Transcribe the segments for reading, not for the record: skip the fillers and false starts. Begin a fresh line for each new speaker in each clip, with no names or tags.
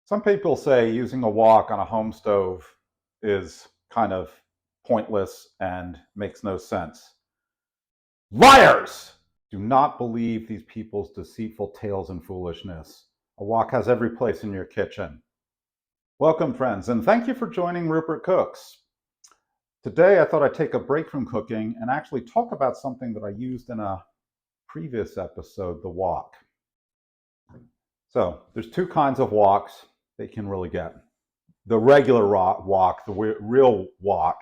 Some people say using a wok on a home stove is kind of pointless and makes no sense. Liars! Do not believe these people's deceitful tales and foolishness. A wok has every place in your kitchen. Welcome, friends, and thank you for joining Rupert Cooks. Today, I thought I'd take a break from cooking and actually talk about something that I used in a previous episode, the wok. So, there's two kinds of woks they can really get. The regular wok, the real wok,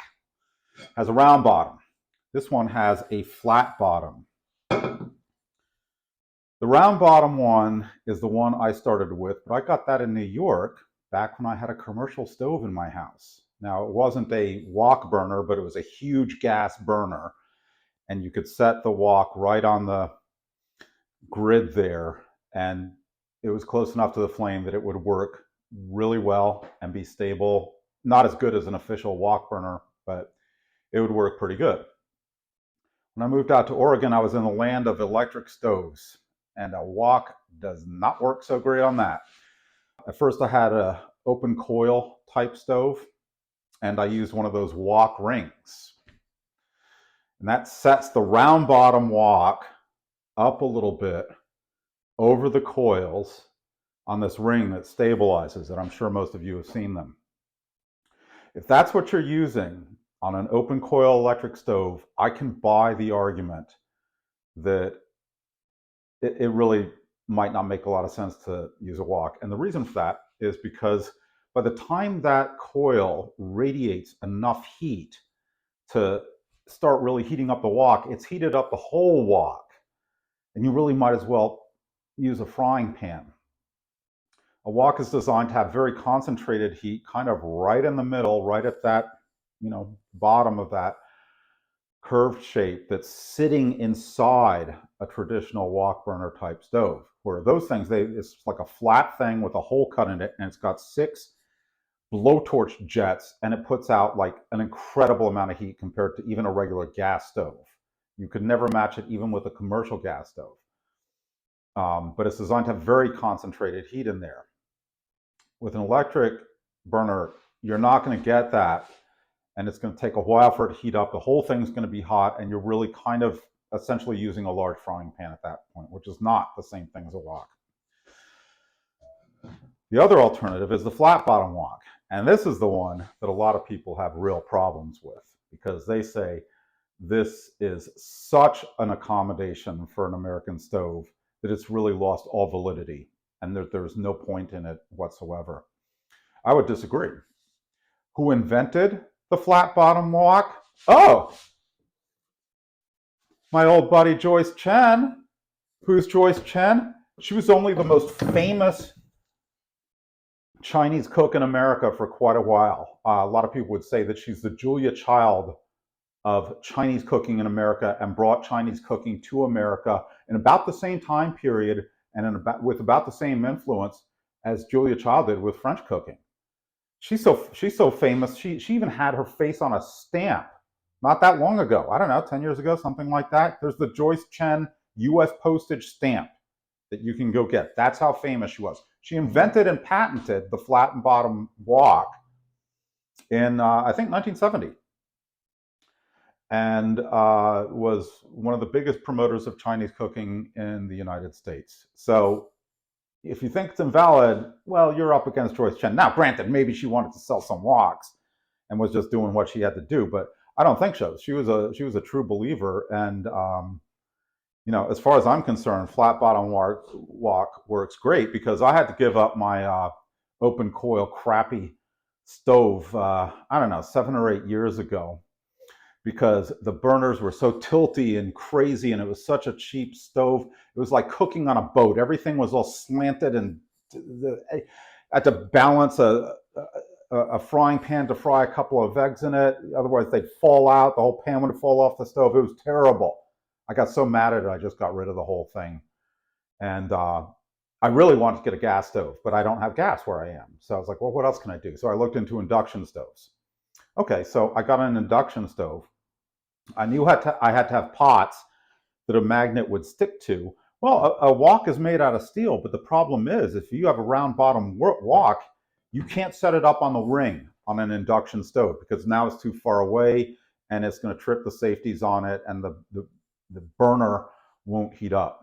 has a round bottom. This one has a flat bottom. The round bottom one is the one I started with, but I got that in New York back when I had a commercial stove in my house. Now, it wasn't a wok burner, but it was a huge gas burner, and you could set the wok right on the grid there, and it was close enough to the flame that it would work really well and be stable. Not as good as an official wok burner, but it would work pretty good. When I moved out to Oregon, I was in the land of electric stoves, and a wok does not work so great on that. At first, I had an open coil type stove, and I used one of those wok rings. And that sets the round bottom wok up a little bit over the coils on this ring that stabilizes it. I'm sure most of you have seen them. If that's what you're using on an open coil electric stove, I can buy the argument that it really might not make a lot of sense to use a wok. And the reason for that is because by the time that coil radiates enough heat to start really heating up the wok, it's heated up the whole wok. And you really might as well use a frying pan. A wok is designed to have very concentrated heat, kind of right in the middle, right at that, bottom of that curved shape that's sitting inside a traditional wok burner type stove. Where those things, it's like a flat thing with a hole cut in it, and it's got 6 blowtorch jets, and it puts out like an incredible amount of heat compared to even a regular gas stove. You could never match it even with a commercial gas stove. But it's designed to have very concentrated heat in there. With an electric burner, you're not going to get that, and it's going to take a while for it to heat up. The whole thing's going to be hot, and you're really kind of essentially using a large frying pan at that point, which is not the same thing as a wok. The other alternative is the flat bottom wok, and this is the one that a lot of people have real problems with because they say this is such an accommodation for an American stove that it's really lost all validity and there's no point in it whatsoever. I would disagree. Who invented the flat bottom wok? Oh, my old buddy Joyce Chen. Who's Joyce Chen? She was only the most famous Chinese cook in America for quite a while. A lot of people would say that she's the Julia Child of Chinese cooking in America and brought Chinese cooking to America in about the same time period and with about the same influence as Julia Child did with French cooking. She's so famous, she even had her face on a stamp not that long ago. I don't know, 10 years ago, something like that. There's the Joyce Chen US postage stamp that you can go get. That's how famous she was. She invented and patented the flat and bottom wok in, I think, 1970. And was one of the biggest promoters of Chinese cooking in the United States. So if you think it's invalid, well, you're up against Joyce Chen. Now, granted, maybe she wanted to sell some woks and was just doing what she had to do, but I don't think so. She was a true believer, and as far as I'm concerned, flat bottom wok works great because I had to give up my open coil crappy stove, I don't know, 7 or 8 years ago, because the burners were so tilty and crazy, and it was such a cheap stove. It was like cooking on a boat. Everything was all slanted, and I had to balance a frying pan to fry a couple of eggs in it. Otherwise, they'd fall out. The whole pan would fall off the stove. It was terrible. I got so mad at it, I just got rid of the whole thing. And I really wanted to get a gas stove, but I don't have gas where I am. So I was like, well, what else can I do? So I looked into induction stoves. Okay, so I got an induction stove. I knew I had to have pots that a magnet would stick to. Well, a wok is made out of steel, but the problem is if you have a round bottom wok, You can't set it up on the ring on an induction stove because now it's too far away and it's going to trip the safeties on it, and the burner won't heat up.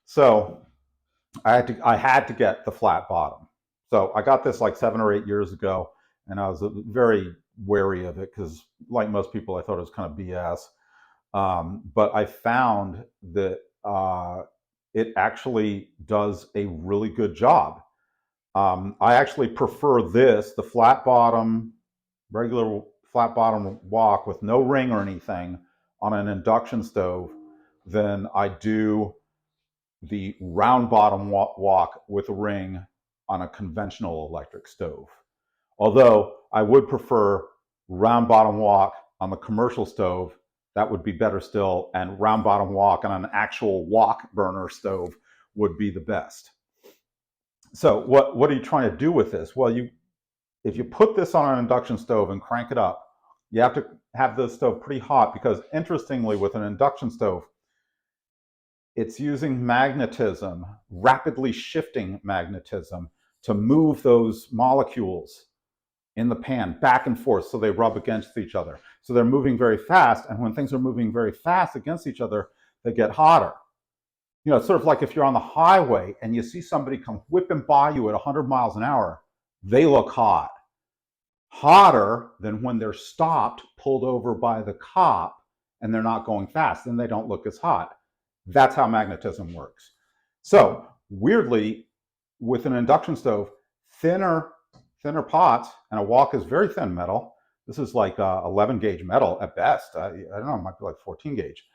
So I had to get the flat bottom. So I got this like 7 or 8 years ago, and I was very wary of it because, like most people, I thought it was kind of BS. But I found that it actually does a really good job. I actually prefer this, the flat bottom, regular flat bottom wok with no ring or anything on an induction stove than I do the round bottom wok with a ring on a conventional electric stove. Although I would prefer round bottom wok on the commercial stove, that would be better still, and round bottom wok on an actual wok burner stove would be the best. So what are you trying to do with this? Well, if you put this on an induction stove and crank it up, you have to have the stove pretty hot because, interestingly, with an induction stove, it's using magnetism, rapidly shifting magnetism, to move those molecules in the pan back and forth so they rub against each other. So they're moving very fast, and when things are moving very fast against each other, they get hotter. You know, it's sort of like if you're on the highway and you see somebody come whipping by you at 100 miles an hour, they look hot. Hotter than when they're stopped, pulled over by the cop, and they're not going fast, then they don't look as hot. That's how magnetism works. So weirdly, with an induction stove, thinner pots, and a wok is very thin metal. This is like 11 gauge metal at best. I don't know, it might be like 14 gauge.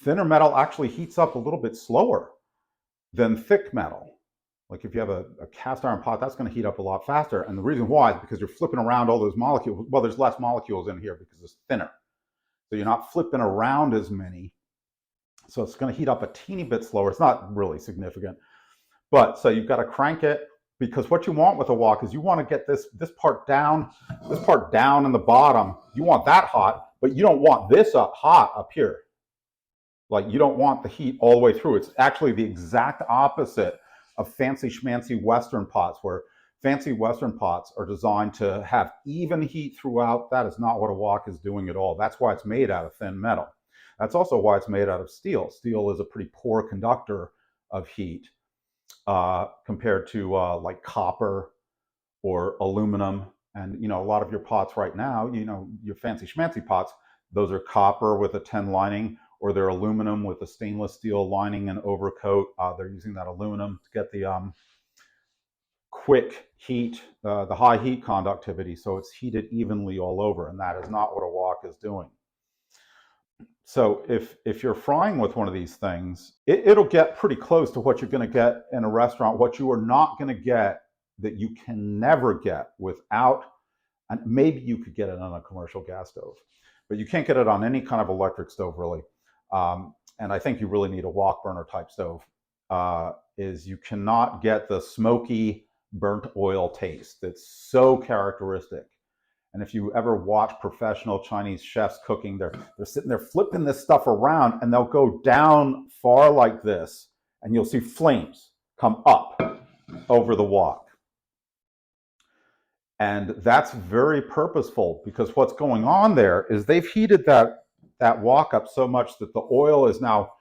Thinner metal actually heats up a little bit slower than thick metal. Like if you have a cast iron pot, that's going to heat up a lot faster. And the reason why is because you're flipping around all those molecules. Well, there's less molecules in here because it's thinner. So you're not flipping around as many. So it's going to heat up a teeny bit slower. It's not really significant. But so you've got to crank it, because what you want with a wok is you want to get this part down in the bottom. You want that hot, but you don't want this hot up here. Like, you don't want the heat all the way through. It's actually the exact opposite of fancy schmancy Western pots, where fancy Western pots are designed to have even heat throughout. That is not what a wok is doing at all. That's why it's made out of thin metal. That's also why it's made out of steel. Steel is a pretty poor conductor of heat compared to like copper or aluminum. And, you know, a lot of your pots right now, you know, your fancy schmancy pots, those are copper with a tin lining, or they're aluminum with a stainless steel lining and overcoat. They're using that aluminum to get the quick heat, the high heat conductivity, so it's heated evenly all over, and that is not what a wok is doing. So if you're frying with one of these things, it'll get pretty close to what you're going to get in a restaurant. What you are not going to get, that you can never get without, and maybe you could get it on a commercial gas stove, but you can't get it on any kind of electric stove, really. And I think you really need a wok burner type stove, is you cannot get the smoky burnt oil taste that's so characteristic. And if you ever watch professional Chinese chefs cooking, they're sitting there flipping this stuff around, and they'll go down far like this, and you'll see flames come up over the wok. And that's very purposeful, because what's going on there is they've heated that wok up so much that the oil is now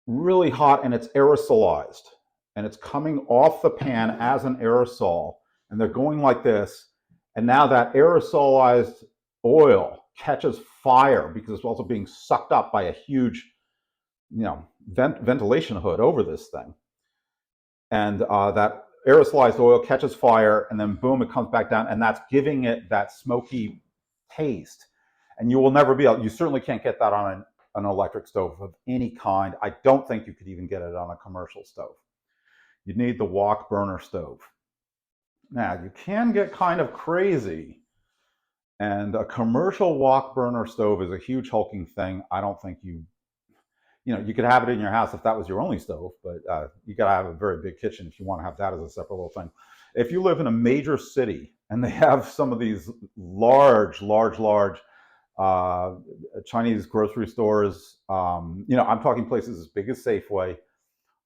really hot, and it's aerosolized, and it's coming off the pan as an aerosol, and they're going like this, and now that aerosolized oil catches fire because it's also being sucked up by a huge, you know, ventilation hood over this thing, and that aerosolized oil catches fire, and then boom, it comes back down, and that's giving it that smoky taste. And you will never be able, you certainly can't get that on an electric stove of any kind. I don't think you could even get it on a commercial stove. You need the wok burner stove. Now, you can get kind of crazy, and a commercial wok burner stove is a huge hulking thing. I don't think you could have it in your house if that was your only stove, but you got to have a very big kitchen if you want to have that as a separate little thing. If you live in a major city and they have some of these large Chinese grocery stores, I'm talking places as big as Safeway,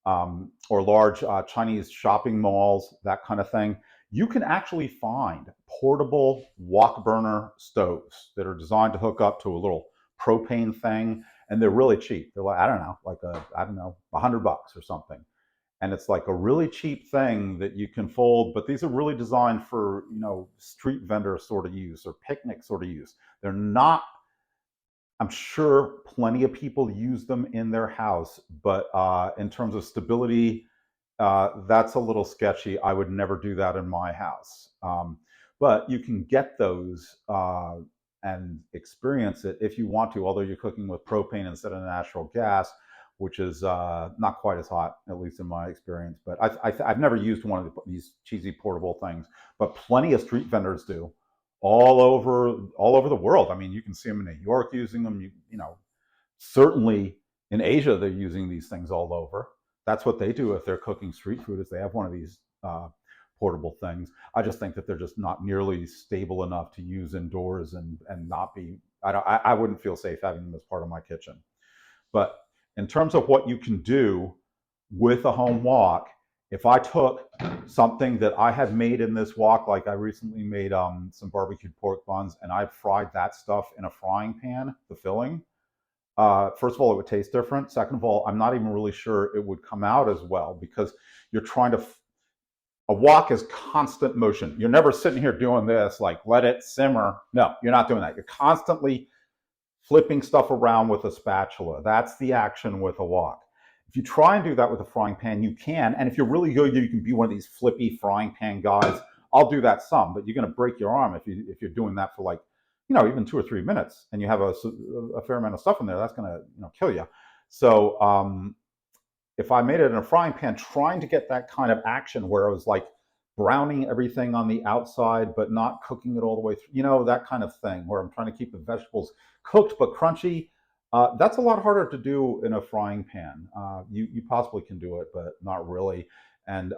or large Chinese shopping malls, that kind of thing, you can actually find portable wok burner stoves that are designed to hook up to a little propane thing, and they're really cheap. They're like, I don't know, like $100 or something. And it's like a really cheap thing that you can fold, but these are really designed for, street vendor sort of use or picnic sort of use. They're not, I'm sure plenty of people use them in their house, but in terms of stability, that's a little sketchy. I would never do that in my house. But you can get those and experience it if you want to, although you're cooking with propane instead of natural gas, which is not quite as hot, at least in my experience. But I've never used one of these cheesy portable things, but plenty of street vendors do all over the world. I mean, you can see them in New York using them. Certainly in Asia, they're using these things all over. That's what they do if they're cooking street food, is they have one of these portable things. I just think that they're just not nearly stable enough to use indoors and not be. I wouldn't feel safe having them as part of my kitchen. But in terms of what you can do with a home wok, if I took something that I had made in this wok, like I recently made some barbecued pork buns, and I fried that stuff in a frying pan, the filling. First of all, it would taste different. Second of all, I'm not even really sure it would come out as well, because you're trying to. A wok is constant motion. You're never sitting here doing this, like let it simmer. No, you're not doing that. You're constantly flipping stuff around with a spatula. That's the action with a wok. If you try and do that with a frying pan, you can. And if you're really good, you can be one of these flippy frying pan guys. I'll do that some, but you're going to break your arm if you're doing that for like, even 2 or 3 minutes, and you have a fair amount of stuff in there. That's going to kill you. So if I made it in a frying pan, trying to get that kind of action where it was like browning everything on the outside, but not cooking it all the way through, that kind of thing, where I'm trying to keep the vegetables cooked but crunchy. That's a lot harder to do in a frying pan. You possibly can do it, but not really. And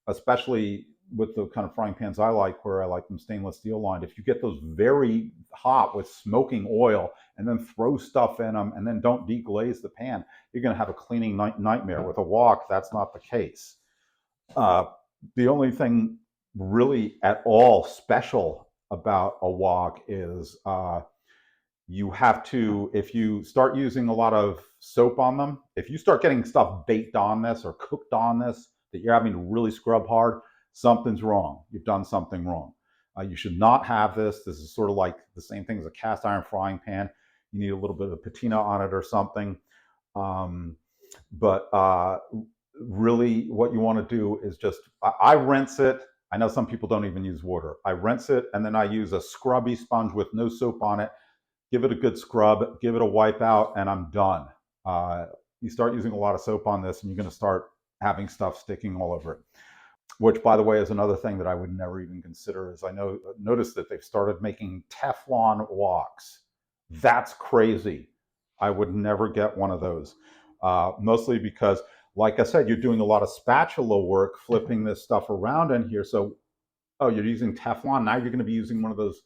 especially with the kind of frying pans I like, where I like them stainless steel lined, if you get those very hot with smoking oil and then throw stuff in them and then don't deglaze the pan, you're going to have a cleaning nightmare. With a wok, that's not the case. The only thing really at all special about a wok is you have to, if you start using a lot of soap on them, if you start getting stuff baked on this or cooked on this that you're having to really scrub hard, something's wrong. You've done something wrong. You should not have this. This is sort of like the same thing as a cast iron frying pan. You need a little bit of patina on it or something. But really what you want to do is just, I rinse it. I know some people don't even use water. I rinse it, and then I use a scrubby sponge with no soap on it. Give it a good scrub, give it a wipe out, and I'm done. You start using a lot of soap on this, and you're going to start having stuff sticking all over it. Which, by the way, is another thing that I would never even consider. Is noticed that they've started making Teflon woks. That's crazy. I would never get one of those. Mostly because, like I said, you're doing a lot of spatula work, flipping this stuff around in here. So, you're using Teflon. Now you're going to be using one of those,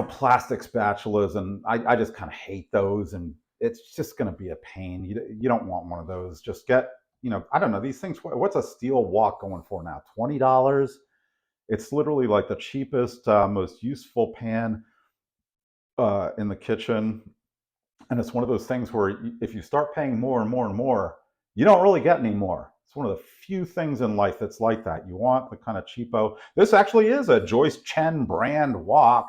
plastic spatulas, and I just kind of hate those, and it's just going to be a pain. You don't want one of those. Just get, I don't know, these things. What's a steel wok going for now? $20? It's literally like the cheapest, most useful pan in the kitchen. And it's one of those things where if you start paying more and more and more, you don't really get any more. It's one of the few things in life that's like that. You want the kind of cheapo. This actually is a Joyce Chen brand wok.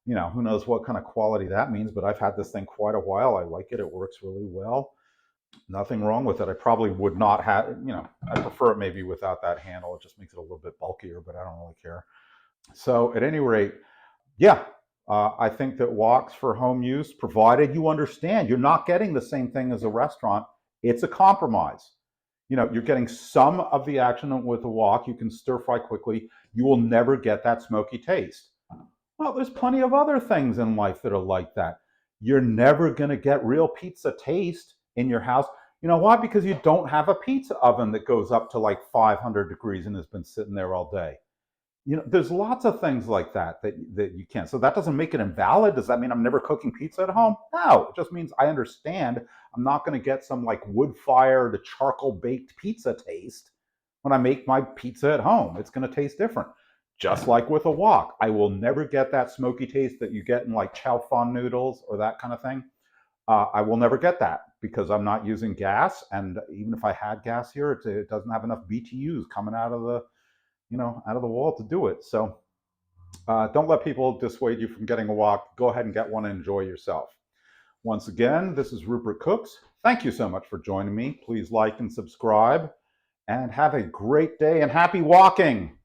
Who knows what kind of quality that means, but I've had this thing quite a while. I like it. It works really well. Nothing wrong with it. I probably would not have, I prefer it maybe without that handle. It just makes it a little bit bulkier, but I don't really care. So at any rate, yeah, I think that woks for home use, provided you understand you're not getting the same thing as a restaurant, it's a compromise. You're getting some of the action with a wok. You can stir fry quickly. You will never get that smoky taste. Well, there's plenty of other things in life that are like that. You're never going to get real pizza taste in your house. You know why? Because you don't have a pizza oven that goes up to like 500 degrees and has been sitting there all day. there's lots of things like that you can't. So that doesn't make it invalid. Does that mean I'm never cooking pizza at home? No, it just means I understand I'm not going to get some like wood-fired, charcoal-baked pizza taste when I make my pizza at home. It's going to taste different. Just like with a wok, I will never get that smoky taste that you get in like chow fun noodles or that kind of thing. I will never get that because I'm not using gas, and even if I had gas here, it doesn't have enough BTUs coming out of the wall to do it. So don't let people dissuade you from getting a wok. Go ahead and get one and enjoy yourself. Once again, this is Rupert Cooks. Thank you so much for joining me. Please like and subscribe, and have a great day and happy walking.